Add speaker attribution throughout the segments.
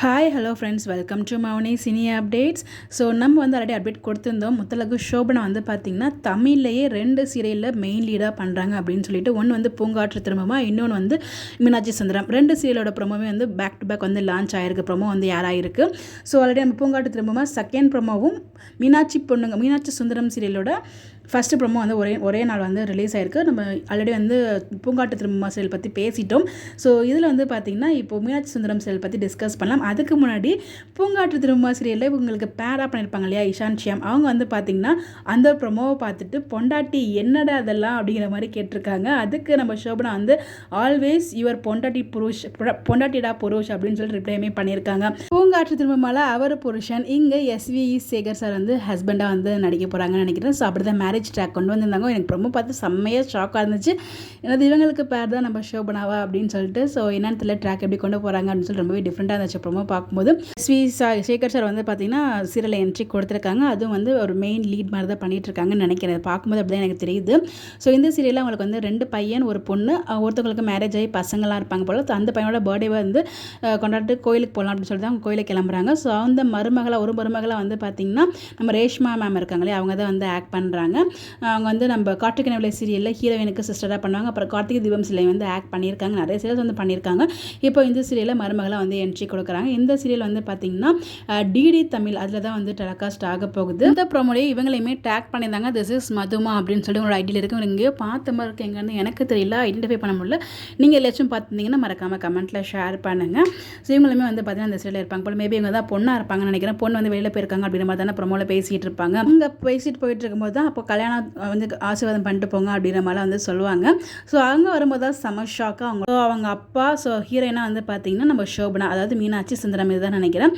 Speaker 1: Hi hello friends, welcome to Mouni cine updates. So நம்ம வந்து already update கொடுத்துருந்தோம். முத்தழகு ஷோபனா வந்து பார்த்திங்கன்னா தமிழ்லேயே 2 சீரியலில் மெயின் லீடாக பண்ணுறாங்க அப்படின்னு சொல்லிட்டு. ஒன்று வந்து பூங்காற்று திரும்பமா, இன்னொன்று வந்து மீனாட்சி சுந்தரம். 2 சீரியலோட ப்ரொமோவே வந்து பேக் டு பேக் வந்து லான்ச் ஆகிருக்கு. ப்ரொமோ வந்து யாராயிருக்கு. ஸோ ஆல்ரெடி நம்ம பூங்காற்று திரும்பமா செகண்ட் ப்ரொமோவும், மீனாட்சி சுந்தரம் சீரியலோட ஃபஸ்ட்டு ப்ரொமோ வந்து ஒரே நாள் வந்து ரிலீஸ் ஆகிருக்கு. நம்ம ஆல்ரெடி வந்து பூங்காட்டு திரும்ப சீரியல் பற்றி பேசிட்டோம். ஸோ இதில் வந்து பார்த்திங்கன்னா இப்போ மீனாட்சி சுந்தரம் சீரியல் பற்றி டிஸ்கஸ் பண்ணலாம். அதுக்கு முன்னாடி பூங்காற்று திரும்ப சீரியலில் இவங்களுக்கு பேராக பண்ணியிருப்பாங்க இல்லையா, இஷான் ஷியாம். அவங்க வந்து பார்த்திங்கன்னா அந்த ப்ரொமோவை பார்த்துட்டு பொண்டாட்டி என்னடா அதெல்லாம் அப்படிங்கிற மாதிரி கேட்டிருக்காங்க. அதுக்கு நம்ம ஷோபனா வந்து ஆல்வேஸ் யுவர் பொண்டாட்டிடா புருஷ் அப்படின்னு சொல்லி ரிப்ளைமே பண்ணியிருக்காங்க. பூங்காற்று திரும்பமால அவர் புருஷன், இங்கே எஸ்வி சேகர் சார் வந்து ஹஸ்பண்டாக வந்து நடிக்க போகிறாங்கன்னு நினைக்கிறேன். ஸோ அப்படி தான் மேரேஜ் ட்ராக் கொண்டு வந்திருந்தாங்க. எனக்கு ரொம்ப பார்த்து செம்மையாக ஷாக்காக இருந்துச்சு. எனது இவங்களுக்கு பேர் தான் நம்ம ஷோபனாவா அப்படின்னு சொல்லிட்டு. ஸோ என்னன்னு தெரியல, ட்ராக் எப்படி கொண்டு போகிறாங்க அப்படின்னு சொல்லி ரொம்பவே டிஃப்ரெண்ட்டாக இருந்துச்சு ப்ரோமோ பார்க்கும்போது. சேகர் சார் வந்து பார்த்தீங்கன்னா சீரியல் என்ட்ரி கொடுத்துருக்காங்க. அதுவும் வந்து ஒரு மெயின் லீட் மாதிரி தான் பண்ணிட்டு இருக்காங்கன்னு நினைக்கிறேன். பார்க்கும்போது அப்படி தான் எனக்கு தெரியுது. ஸோ இந்த சீரியலில் அவங்களுக்கு வந்து 2 பையன் ஒரு பொண்ணு, ஒருத்தவங்களுக்கு மேரேஜ் ஆகி பசங்களாம் இருப்பாங்க போல். அந்த பையனோட பர்த்டேவை வந்து கொண்டாடிட்டு கோயிலுக்கு போகலாம் அப்படின்னு சொல்லிட்டு அவங்க கோயிலுக்கு கிளம்புறாங்க. ஸோ அந்த ஒரு மருமகளாக வந்து பார்த்திங்கன்னா நம்ம ரேஷ்மா மேம் இருக்காங்களே, அவங்க தான் வந்து ஆக்ட் பண்ணுறாங்க. அவங்க வந்து நம்ம கார்த்திகை நவலை சீரியலில் ஹீரோயினுக்கு சிஸ்டராக பண்ணுவாங்க. அப்புறம் கார்த்திகை தீபம் சீரியல் வந்து ஆக்ட் பண்ணியிருக்காங்க. நிறைய சீரியல்ஸ் வந்து பண்ணியிருக்காங்க. இப்போ இந்த சீரியலில் மருமகளாக வந்து என்ட்ரி கொடுக்குறாங்க. இந்த சீரியல் வந்து பார்த்திங்கன்னா டிடி தமிழ் அதில் தான் வந்து டெலிகாஸ்ட் ஆக போகுது. இந்த ப்ரோமோலேயே இவங்களையுமே டேக் பண்ணியிருந்தாங்க. திஸ் இஸ் மதுமா அப்படின்னு சொல்லி ஒரு ஐடியில் இருக்குது. எங்கேயோ பார்த்த மாதிரி இருக்கு, எங்கேருந்து எனக்கு தெரியல, ஐடென்டிஃபை பண்ண முடியல. நீங்கள் எல்லாச்சும் பார்த்துருந்தீங்கன்னா மறக்காமல் கமெண்ட்டில் ஷேர் பண்ணுங்கள். ஸோ இவங்களுமே வந்து பார்த்தீங்கன்னா அந்த சீரியல் இருப்பாங்க போல். மேபி இவங்க தான் பொண்ணாக இருப்பாங்கன்னு நினைக்கிறேன். பொண்ணு வந்து வெளியில் போயிருக்காங்க அப்படின்ற மாதிரி தானே ப்ரோமோவில் பேசிகிட்டு இருப்பாங்க. அங்கே பேசிட்டு போயிட்டு இருக்கும்போது தான் அப்போ கல்யாணம் வந்து ஆசீர்வாதம் பண்ணிட்டு போங்க அப்படின்ற மாதிரி வந்து சொல்லுவாங்க. ஸோ அங்கே வரும்போது தான் செம ஷாக்காக அவங்க அப்பா. ஸோ ஹீரோயினாக வந்து பார்த்தீங்கன்னா நம்ம ஷோபனா, அதாவது மீனாட்சி சுந்தரம் இதுதான் நினைக்கிறேன்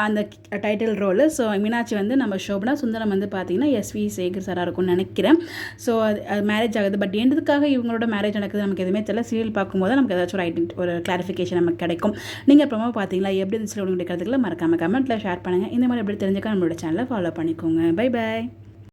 Speaker 1: அந்த டைட்டில் ரோலு. ஸோ மீனாட்சி வந்து நம்ம ஷோபனா, சுந்தரம் வந்து பார்த்தீங்கன்னா எஸ்வி சேகர் சாராக இருக்கும்னு நினைக்கிறேன். ஸோ அது மேரேஜ் ஆகுது. பட் எதுக்காக இவங்களோட மேரேஜ் நடக்குது நமக்கு எதுவுமே தெரியல. சீரியல் பார்க்கும்போது நமக்கு ஏதாச்சும் ஒரு கிளாரிஃபிகேஷன் நமக்கு கிடைக்கும். நீங்கள் அப்புறமா பார்த்தீங்களா எப்படி இருந்துச்சு உங்களுக்கு கிடைக்கிறதுக்குள்ள மறக்காமல் கமெண்ட்டில் ஷேர் பண்ணுங்கள். இந்த மாதிரி எப்படி தெரிஞ்சுக்க நம்மளோட சேனலை ஃபாலோ பண்ணிக்கோங்க. Bye bye.